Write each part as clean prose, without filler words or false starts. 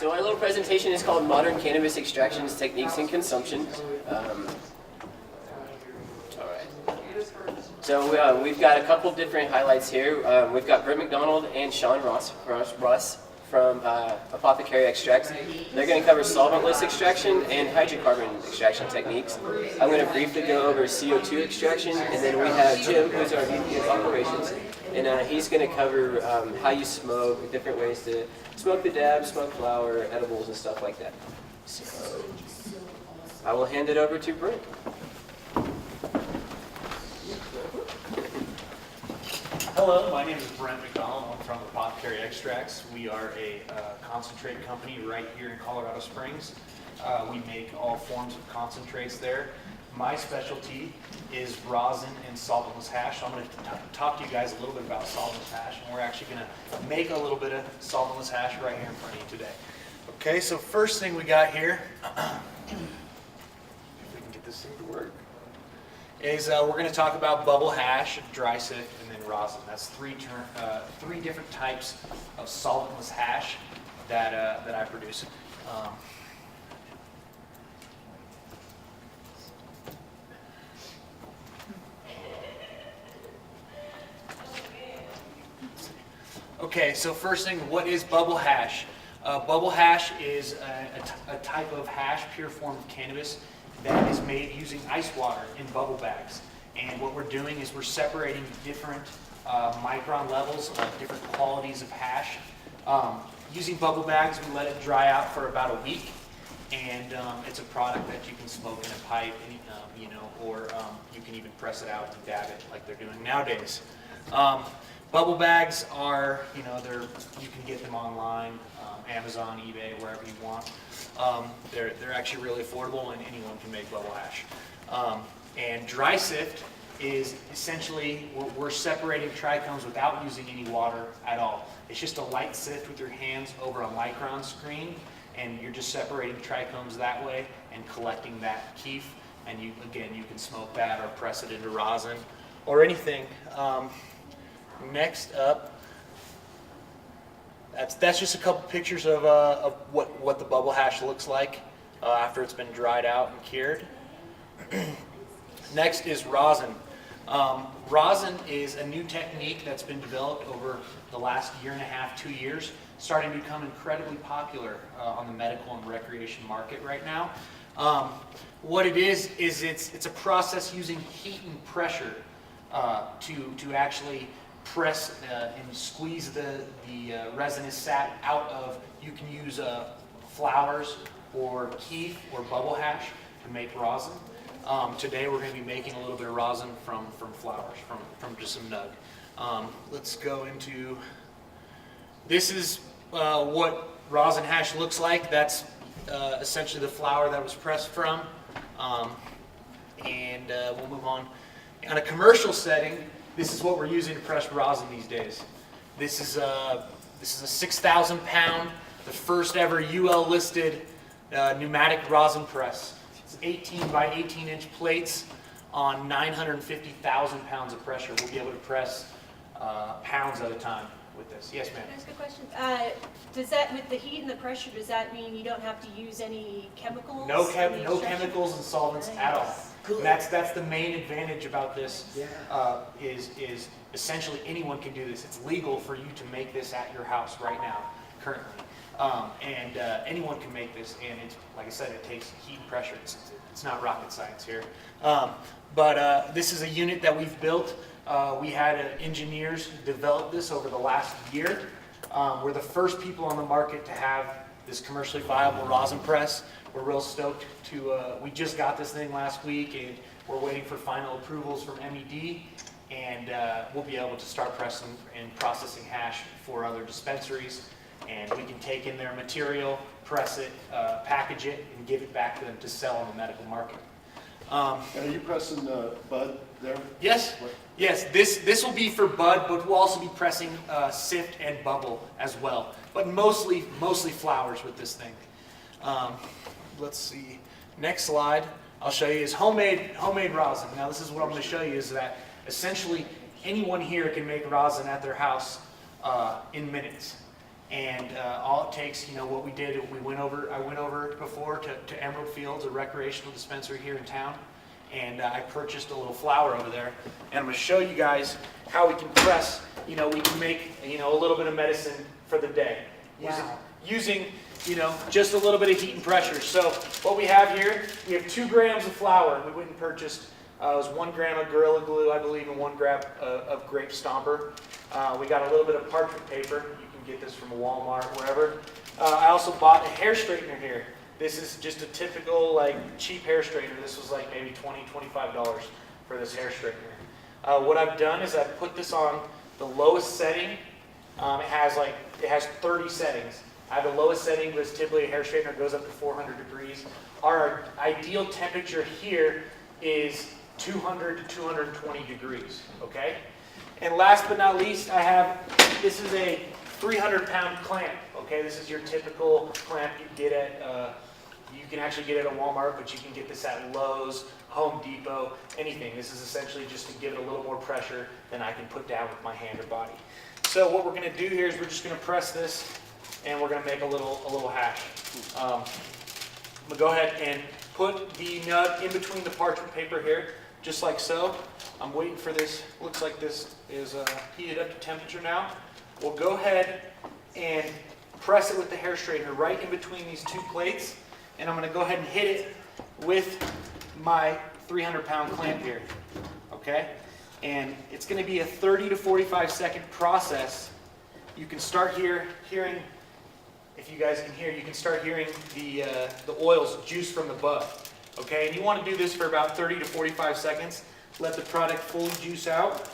So our little presentation is called Modern Cannabis Extractions, Techniques, and Consumption. So we've got a couple different highlights here. We've got Brent McDonald and Sean Ross from Apothecary Extracts. They're going to cover solventless extraction and hydrocarbon extraction techniques. I'm going to briefly go over CO2 extraction, and then we have Jim, who's our VP of Operations, and he's going to cover how you smoke, different ways to smoke the dab, smoke flower, edibles, and stuff like that. So I will hand it over to Brent. Hello, my name is Brent McDonald. I'm from Apothecary Extracts. We are a concentrate company right here in Colorado Springs. We make all forms of concentrates there. My specialty is rosin and solventless hash. So I'm going to talk to you guys a little bit about solventless hash, and we're actually going to make a little bit of solventless hash right here in front of you today. Okay, so first thing we got here, if we can get this thing to work, is we're going to talk about bubble hash, dry sift, and then rosin. That's three different types of solventless hash that I produce. Okay, so first thing, what is bubble hash? Bubble hash is a type of hash, pure form of cannabis, that is made using ice water in bubble bags. And what we're doing is we're separating different micron levels of different qualities of hash. Using bubble bags, we let it dry out for about a week, and it's a product that you can smoke in a pipe, or you can even press it out and dab it like they're doing nowadays. Bubble bags are, you can get them online, Amazon, eBay, wherever you want. They're actually really affordable, and anyone can make bubble hash. And dry sift is essentially, we're separating trichomes without using any water at all. It's just a light sift with your hands over a micron screen, and you're just separating trichomes that way and collecting that keef. And you can smoke that or press it into rosin or anything. Next up, that's just a couple pictures of what the bubble hash looks like after it's been dried out and cured. Next is rosin. Rosin is a new technique that's been developed over the last year and a half, 2 years, starting to become incredibly popular on the medical and recreation market right now. What it is it's a process using heat and pressure to actually press and squeeze the resinous sap out of. You can use flowers or keef or bubble hash to make rosin. Today we're going to be making a little bit of rosin from flowers, from just some nug. Let's go into, this is what rosin hash looks like. That's essentially the flower that was pressed from. And we'll move on. On a commercial setting, this is what we're using to press rosin these days. This is a 6,000 pound, the first ever UL listed pneumatic rosin press. It's 18 by 18 inch plates on 950,000 pounds of pressure. We'll be able to press pounds at a time with this. Yes, ma'am. Can I ask a question? Does that, with the heat and the pressure, does that mean you don't have to use any chemicals? No chemicals and solvents at all. And that's the main advantage about this. Is essentially anyone can do this. It's legal for you to make this at your house right now, currently, and anyone can make this. And it's, like I said, it takes heat and pressure. It's not rocket science here. But this is a unit that we've built. We had engineers develop this over the last year. We're the first people on the market to have this commercially viable rosin press. We're real stoked to, we just got this thing last week, and we're waiting for final approvals from MED, and we'll be able to start pressing and processing hash for other dispensaries, and we can take in their material, press it, package it, and give it back to them to sell on the medical market. And are you pressing bud there? Yes. Yes, this will be for bud, but we'll also be pressing sift and bubble as well, but mostly flowers with this thing. Let's see. Next slide I'll show you is homemade rosin. Now this is what I'm going to show you is that essentially anyone here can make rosin at their house in minutes. And all it takes, what we did, I went over before to Emerald Fields, a recreational dispensary here in town, and I purchased a little flower over there. And I'm going to show you guys how we can press, we can make, a little bit of medicine for the day. Using, just a little bit of heat and pressure. So what we have here, we have 2 grams of flour. We went and purchased, it was 1 gram of Gorilla Glue, I believe, and 1 gram of grape stomper. We got a little bit of parchment paper. Get this from Walmart, wherever. I also bought a hair straightener here. This is just a typical cheap hair straightener. This was like maybe $20, $25 for this hair straightener. What I've done is I've put this on the lowest setting. It has 30 settings. I have the lowest setting, but it's typically a hair straightener. It goes up to 400 degrees. Our ideal temperature here is 200 to 220 degrees. Okay. And last but not least, this is a 300-pound clamp. Okay, this is your typical clamp you get at. You can actually get it at Walmart, but you can get this at Lowe's, Home Depot, anything. This is essentially just to give it a little more pressure than I can put down with my hand or body. So what we're going to do here is we're just going to press this, and we're going to make a little hash. I'm going to go ahead and put the nut in between the parchment paper here, just like so. I'm waiting for this. Looks like this is heated up to temperature now. We'll go ahead and press it with the hair straightener right in between these 2 plates, and I'm going to go ahead and hit it with my 300-pound clamp here, okay? And it's going to be a 30 to 45 second process. You can start hearing, if you guys can hear, you can start hearing the oils juice from the bud, okay? And you want to do this for about 30 to 45 seconds. Let the product fully juice out.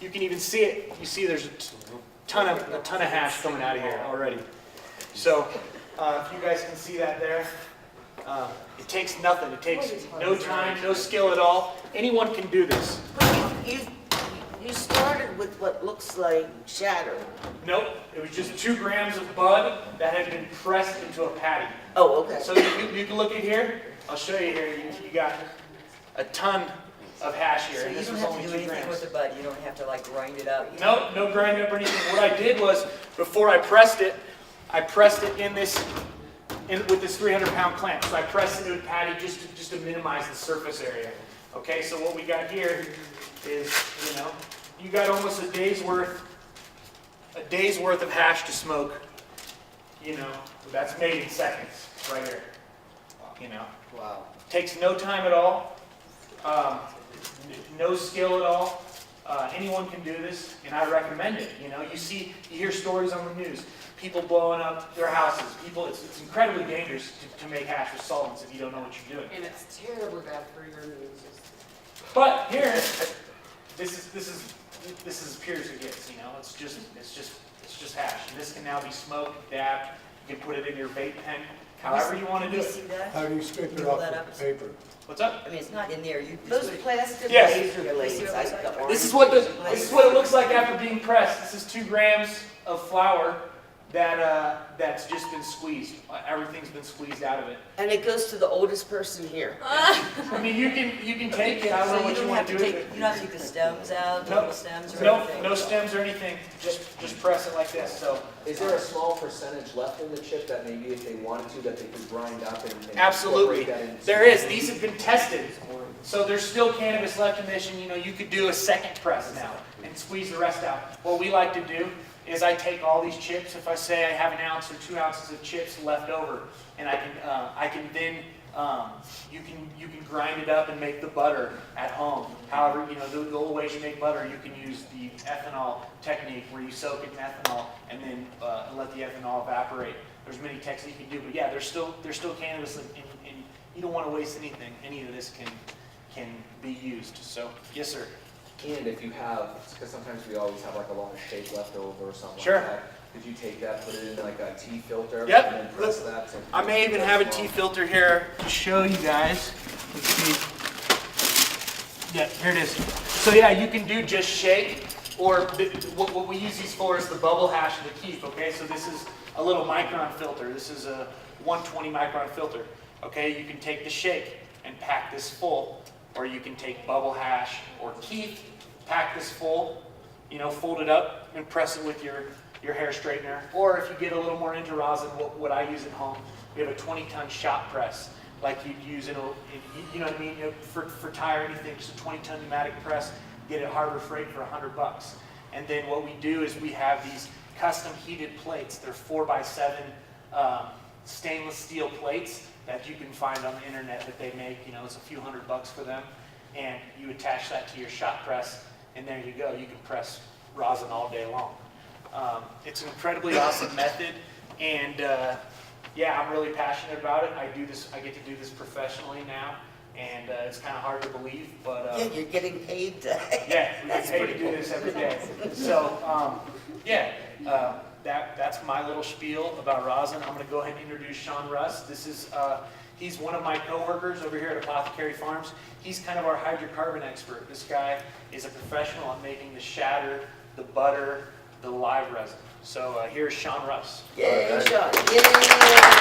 You can even see it. You see there's a ton of hash coming out of here already. So if you guys can see that there, it takes nothing. It takes no time, no skill at all. Anyone can do this. You started with what looks like shatter. Nope. It was just 2 grams of bud that had been pressed into a patty. Oh, okay. So you can look at here. I'll show you here. You got a ton of hash here. So And you this don't was have to only do 2 anything grams. with the bud, you don't have to grind it up? No grinding up or anything. What I did was, before I pressed it in with this 300-pound clamp. So I pressed it into a patty just to minimize the surface area. Okay, so what we got here is, you got almost a day's worth of hash to smoke. That's made in seconds right here. Wow. Takes no time at all. No skill at all. Anyone can do this, and I recommend it. You hear stories on the news, people blowing up their houses. It's incredibly dangerous to make hash with solvents if you don't know what you're doing. And it's terribly bad for your immune system. But here, this is as pure as it gets. It's just hash. And this can now be smoked, dabbed. You can put it in your vape pen, however you want to do Can you it. see that? How do you scrape it Roll off that the up. paper? What's up? I mean, it's not in there. You Those just plastic Yes. razor blades. This is what it looks like after being pressed. This is 2 grams of flour that's just been squeezed. Everything's been squeezed out of it. And it goes to the oldest person here. I mean, you can take it. I don't know So what you want to do with it. you don't have to take the stems out, the Nope. little stems or No, anything? no stems or anything. Just press it like this. So Is there a small percentage left in the chip that maybe if they wanted to, that they could grind up and absolutely, incorporate that into there is. These have been tested. So there's still cannabis left in this, and you could do a second press now and squeeze the rest out. What we like to do is I take all these chips. If I say I have 1 ounce or 2 ounces of chips left over, and I can then you can grind it up and make the butter at home. However, the old ways you make butter, you can use the ethanol technique where you soak it in ethanol and then let the ethanol evaporate. There's many techniques you can do, but yeah, there's still cannabis, and you don't want to waste anything. Any of this can be used. So yes, sir. And if you have, because sometimes we always have a lot of shake left over or something Sure. like that. Could you take that, put it in a tea filter, Yep. and then press that? I may even have a tea filter here to show you guys. Let's see. Yeah, here it is. So yeah, you can do just shake, or what we use these for is the bubble hash of the keef. Okay, so this is a little micron filter. This is a 120 micron filter. Okay, you can take the shake and pack this full, or you can take bubble hash or keef, pack this full, fold it up and press it with your your hair straightener. Or if you get a little more into rosin, what I use at home, we have a 20-ton shot press, like you'd use in a, you know what I mean, for tire or anything, just a 20-ton pneumatic press, get it at Harbor Freight for $100. And then what we do is we have these custom heated plates. They're 4x7 stainless steel plates that you can find on the internet that they make. You know, it's a few $100 for them. And you attach that to your shot press, and there you go. You can press rosin all day long. It's an incredibly awesome method, and yeah, I'm really passionate about it. I get to do this professionally now, and it's kind of hard to believe, but Yeah, you're getting paid to. yeah, we get paid to do this every day. So yeah, that's my little spiel about rosin. I'm going to go ahead and introduce Sean Russ. This is he's one of my coworkers over here at Apothecary Farms. He's kind of our hydrocarbon expert. This guy is a professional at making the shatter, the butter, the live resin. So here's Sean Russ. Yay, Sean. Yay.